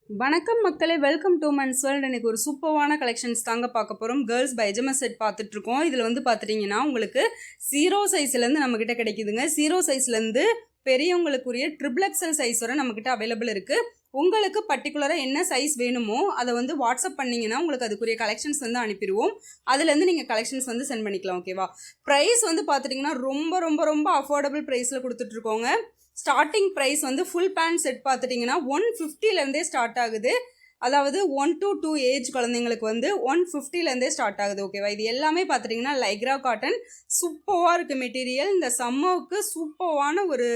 வணக்கம் மக்களே, welcome to men's world. எனக்கு ஒரு சூப்பரான கலெக்ஷன்ஸ் தாங்க பார்க்க போகிறோம். கேர்ள்ஸ் பைஜமா செட் பார்த்துட்ருக்கோம். இதில் வந்து பார்த்துட்டிங்கன்னா உங்களுக்கு 0 சைஸ்லேருந்து நம்மக்கிட்ட கிடைக்குதுங்க. 0 சைஸ்லேருந்து பெரியவங்களுக்குரிய ட்ரிபிள் எக்ஸல் சைஸ் வரை நம்மக்கிட்ட அவைலபிள் இருக்குது. உங்களுக்கு பர்டிகுலராக என்ன சைஸ் வேணுமோ அதை வந்து வாட்ஸ்அப் பண்ணிங்கன்னா உங்களுக்கு அதுக்குரிய கலெக்ஷன்ஸ் வந்து அனுப்பிடுவோம். அதுலேருந்து நீங்கள் கலெக்ஷன்ஸ் வந்து சென்ட் பண்ணிக்கலாம். ஓகேவா? ப்ரைஸ் வந்து பார்த்துட்டிங்கன்னா ரொம்ப ரொம்ப ரொம்ப அஃபோர்டபுள் ப்ரைஸில் கொடுத்துட்ருக்கோங்க. ஸ்டார்டிங் ப்ரைஸ் வந்து ஃபுல் பேண்ட் செட் பார்த்துட்டிங்கன்னா 150லேருந்தே ஸ்டார்ட் ஆகுது. அதாவது 1 to 2 ஏஜ் குழந்தைங்களுக்கு வந்து 150லேருந்தே ஸ்டார்ட் ஆகுது. ஓகேவா? இது எல்லாமே பார்த்துட்டிங்கன்னா லைக்ரா காட்டன் சூப்பராக இருக்குது மெட்டீரியல். இந்த சம்மருக்கு சூப்பரான ஒரு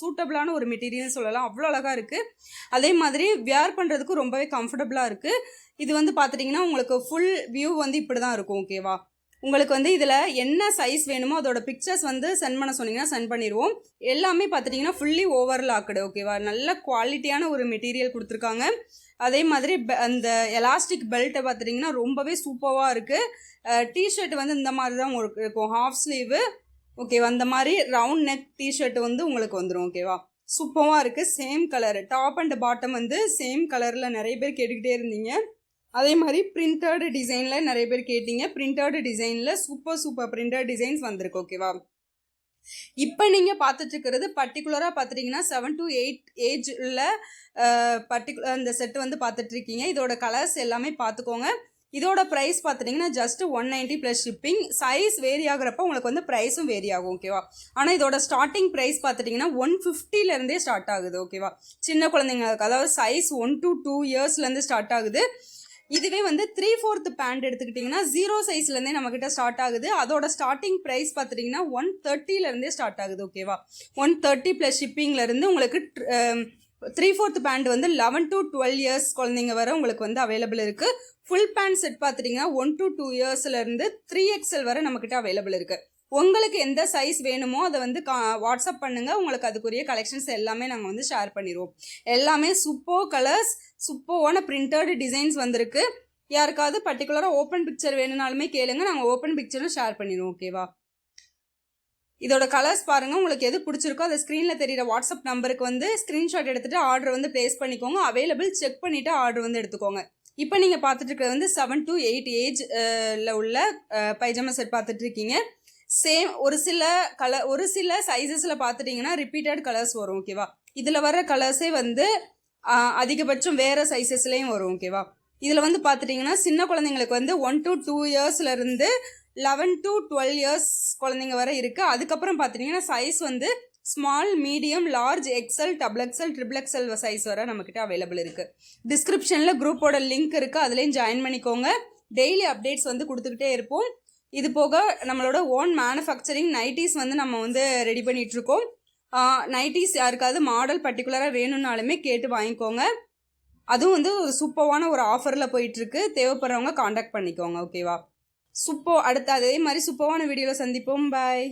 சூட்டபிளான ஒரு மெட்டீரியல் சொல்லலாம். அவ்வளோ அழகாக இருக்குது. அதே மாதிரி வியர் பண்ணுறதுக்கு ரொம்பவே கம்ஃபர்டபுளாக இருக்குது. இது வந்து பார்த்துட்டிங்கன்னா உங்களுக்கு ஃபுல் வியூ வந்து இப்படி தான் இருக்கும். ஓகேவா? உங்களுக்கு வந்து இதில் என்ன சைஸ் வேணுமோ அதோட பிக்சர்ஸ் வந்து சென்ட் பண்ண சொன்னீங்கன்னா சென்ட் பண்ணிடுவோம். எல்லாமே பார்த்துட்டிங்கன்னா ஃபுல்லி ஓவர்லாக்குடு. ஓகேவா? நல்ல குவாலிட்டியான ஒரு மெட்டீரியல் கொடுத்துருக்காங்க. அதே மாதிரி அந்த எலாஸ்டிக் பெல்ட்டை பார்த்துட்டிங்கன்னா ரொம்பவே சூப்பராக இருக்குது. டிஷர்ட் வந்து இந்த மாதிரி தான் உங்களுக்கு இருக்கும். Half sleeve. ஓகேவா? அந்த மாதிரி ரவுண்ட் நெக் டிஷர்ட் வந்து உங்களுக்கு வந்துடும். ஓகேவா? சூப்பராக இருக்குது. Same colour top and bottom வந்து சேம் கலரில் நிறைய பேர் கேட்டுக்கிட்டே இருந்தீங்க. அதே மாதிரி பிரிண்டட் டிசைனில் நிறைய பேர் கேட்டீங்க. பிரிண்டட் டிசைனில் சூப்பர் பிரிண்டட் டிசைன்ஸ் வந்திருக்கு. ஓகேவா? இப்போ நீங்கள் பார்த்துட்ருக்கிறது பர்டிகுலராக பார்த்துட்டிங்கன்னா 7 to 8 ஏஜ் உள்ள இந்த செட்டு வந்து பார்த்துட்ருக்கீங்க. இதோட கலர்ஸ் எல்லாமே பார்த்துக்கோங்க. இதோட ப்ரைஸ் பார்த்துட்டிங்கன்னா just 190 plus shipping. Size vary ஆகிறப்ப உங்களுக்கு வந்து ப்ரைஸும் வேரி ஆகும். ஓகேவா? ஆனால் இதோட ஸ்டார்டிங் ப்ரைஸ் பார்த்துட்டிங்கன்னா 150லேருந்தே ஸ்டார்ட் ஆகுது. ஓகேவா? சின்ன குழந்தைங்களுக்கு அதாவது சைஸ் 1 to 2 இயர்ஸ்லேருந்து ஸ்டார்ட் ஆகுது. இதுவே வந்து 3/4 பேண்ட் எடுத்துக்கிட்டிங்கன்னா 0 சைஸ்லேருந்தே நம்மக்கிட்ட ஸ்டார்ட் ஆகுது. அதோட ஸ்டார்டிங் ப்ரைஸ் பார்த்துட்டிங்கன்னா 130லேருந்தே ஸ்டார்ட் ஆகுது. ஓகேவா? 130 ப்ளஸ் ஷிப்பிங்லேருந்து உங்களுக்கு 3/4 பேண்ட் வந்து 11 to 12 இயர்ஸ் குழந்தைங்க வரை உங்களுக்கு வந்து அவைலபிள் இருக்குது. ஃபுல் பேண்ட் செட் பார்த்துட்டிங்கன்னா 1 to 2 இயர்ஸ்லேருந்து 3XL வரை நம்மக்கிட்ட அவைலபிள் இருக்குது. உங்களுக்கு எந்த சைஸ் வேணுமோ அதை வந்து வாட்ஸ்அப் பண்ணுங்கள். உங்களுக்கு அதுக்குரிய கலெக்ஷன்ஸ் எல்லாமே நாங்கள் வந்து ஷேர் பண்ணிடுவோம். எல்லாமே சூப்பர் கலர்ஸ், சூப்பரான பிரிண்டட் டிசைன்ஸ் வந்திருக்கு. யாருக்காவது பர்டிகுலராக ஓப்பன் பிக்சர் வேணும்னாலுமே கேளுங்க, நாங்கள் ஓப்பன் பிக்சரும் ஷேர் பண்ணிடுவோம். ஓகேவா? இதோட கலர்ஸ் பாருங்கள். உங்களுக்கு எது பிடிச்சிருக்கோ அதை ஸ்க்ரீனில் தெரியிற வாட்ஸ்அப் நம்பருக்கு வந்து ஸ்க்ரீன்ஷாட் எடுத்துகிட்டு ஆர்டர் வந்து ப்ளேஸ் பண்ணிக்கோங்க. அவைலபிள் செக் பண்ணிவிட்டு ஆர்டர் வந்து எடுத்துக்கோங்க. இப்போ நீங்கள் பார்த்துட்டு இருக்கிறது வந்து 7 to 8 ஏஜில் உள்ள பைஜாமா செட் பார்த்துட்ருக்கீங்க. சேம் ஒரு சில சைஸஸில் பார்த்துட்டிங்கன்னா ரிப்பீட்டட் கலர்ஸ் வரும். ஓகேவா? இதில் வர கலர்ஸே வந்து அதிகபட்சம் வேறு சைஸஸ்லேயும் வரும். ஓகேவா? இதில் வந்து பார்த்துட்டிங்கன்னா சின்ன குழந்தைங்களுக்கு வந்து 1 to 2 இயர்ஸ்லேருந்து 11 to 12 இயர்ஸ் குழந்தைங்க வரை இருக்குது. அதுக்கப்புறம் பார்த்துட்டிங்கன்னா சைஸ் வந்து small, medium, large, XL, double XL, triple XL size வரை நம்மக்கிட்ட அவைலபிள் இருக்குது. டிஸ்கிரிப்ஷனில் குரூப்போட லிங்க் இருக்குது, அதுலேயும் ஜாயின் பண்ணிக்கோங்க. டெய்லி அப்டேட்ஸ் வந்து கொடுத்துக்கிட்டே இருப்போம். இது போக நம்மளோட ஓன் மேனுஃபேக்சரிங் நைட்டிஸ் வந்து நம்ம வந்து ரெடி பண்ணிகிட்ருக்கோம். நைட்டிஸ் யாருக்காவது மாடல் பர்டிகுலராக வேணும்னாலுமே கேட்டு வாங்கிக்கோங்க. அதுவும் வந்து ஒரு சூப்பரான ஒரு ஆஃபரில் போயிட்டுருக்கு. தேவைப்படுறவங்க காண்டாக்ட் பண்ணிக்கோங்க. ஓகேவா? அடுத்து அதே மாதிரி சூப்பரான வீடியோவில் சந்திப்போம். பாய்.